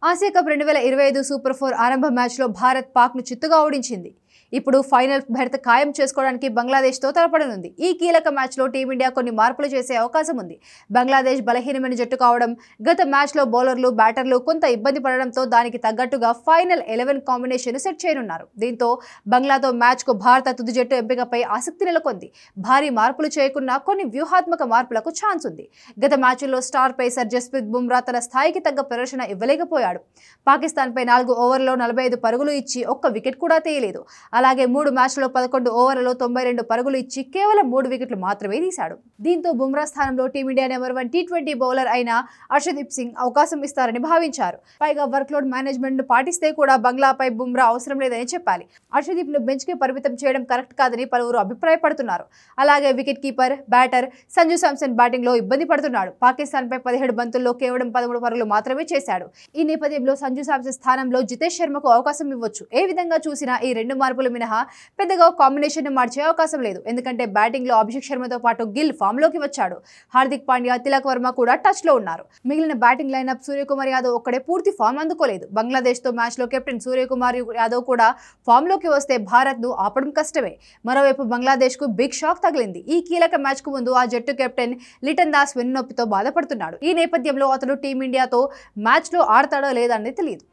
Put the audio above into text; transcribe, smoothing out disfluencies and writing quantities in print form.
Asia cup 2025 super 4 ఆరంభ మ్యాచ్లో భారత్ పాక్ను చిత్తుగా ఓడించింది. ఇప్పుడు ఫైనల్ బెర్త్ ఖాయం చేసుకోవడానికి బంగ్లాదేశ్తో తలపడనుంది. ఈ కీలక మ్యాచ్లో టీమిండియా కొన్ని మార్పులు చేసే అవకాశం ఉంది. బంగ్లాదేశ్ బలహీనమైన జట్టు కావడం, గత మ్యాచ్లో బౌలర్లు, బ్యాటర్లు కొంత ఇబ్బంది పడడంతో దానికి తగ్గట్టుగా ఫైనల్ 11 కాంబినేషన్ సెట్ చేయనున్నారు. దీంతో బంగ్లాతో మ్యాచ్కు భారత తుది జట్టు ఎంపికపై ఆసక్తి నెలకొంది. భారీ మార్పులు చేయకున్నా కొన్ని వ్యూహాత్మక మార్పులకు ఛాన్స్ ఉంది. గత మ్యాచ్లో స్టార్ పేసర్ జస్ప్రీత్ బుమ్రా తన స్థాయికి తగ్గ ప్రదర్శన ఇవ్వలేకపోయాడు. పాకిస్తాన్పై 4 ఓవర్లలో 45 పరుగులు ఇచ్చి ఒక్క వికెట్ కూడా తీయలేదు. అలాగే 3 మ్యాచ్లలో 11 ఓవర్లలో 92 పరుగులు ఇచ్చి కేవలం 3 వికెట్లు మాత్రమే తీశాడు. దీంతో బుమ్రా స్థానంలో టీమిండియా నెంబర్ 1 టీ20 బౌలర్ అయిన హర్షదీప్ సింగ్ అవకాశం ఇస్తారని భావించారు. పైగా వర్క్లోడ్ మేనేజ్మెంట్ ను పాటిస్తే కూడా బంగ్లాపై బుమ్రా అవసరం లేదని చెప్పాలి. హర్షదీప్ ను బెంచ్ కి పరిమితం చేయడం కరెక్ట్ కాదని పలువురు అభిప్రాయపడుతున్నారు. అలాగే wicket keeper, batter Sanju Samson batting లో ఇబ్బంది పడుతున్నాడు. పాకిస్తాన్ పై 17 బంతుల్లో కేవలం 13 పరుగులు మాత్రమే చేశాడు. ఈ నేపథ్యంలో సంజు శాంసన్ స్థానంలో జితేష్ శర్మకు అవకాశం ఇవ్వచ్చు. ఏ విధంగా చూసినా ఈ 2 మార్పులు మినహా పెద్దగా కాంబినేషన్ మార్చే అవకాశం లేదు. ఎందుకంటే బ్యాటింగ్ లో అభిషేక్ శర్మతో పాటు గిల్ ఫామ్ లోకి వచ్చాడు. హార్దిక్ పాండ్యా, తిలక్ వర్మ కూడా టచ్ లో ఉన్నారు. మిగిలిన బ్యాటింగ్ లైనప్ సూర్యకుమార్ యాదవ్ ఒక్కడే పూర్తి ఫామ్ అందుకోలేదు. బంగ్లాదేశ్ తో మ్యాచ్ లో కెప్టెన్ సూర్యకుమార్ యాదవ్ కూడా ఫామ్ లోకి వస్తే భారత్ ను ఆపడం కష్టమే. మరోవైపు బంగ్లాదేశ్ కు బిగ్ షాక్ తగిలింది. ఈ కీలక మ్యాచ్ కు ముందు ఆ జట్టు కెప్టెన్ లిటన్ దాస్ వెన్నునొప్పితో బాధపడుతున్నాడు. ఈ నేపథ్యంలో అతడు టీమిండియాతో మ్యాచ్ లో ఆడతాడో లేదనేది తెలియదు.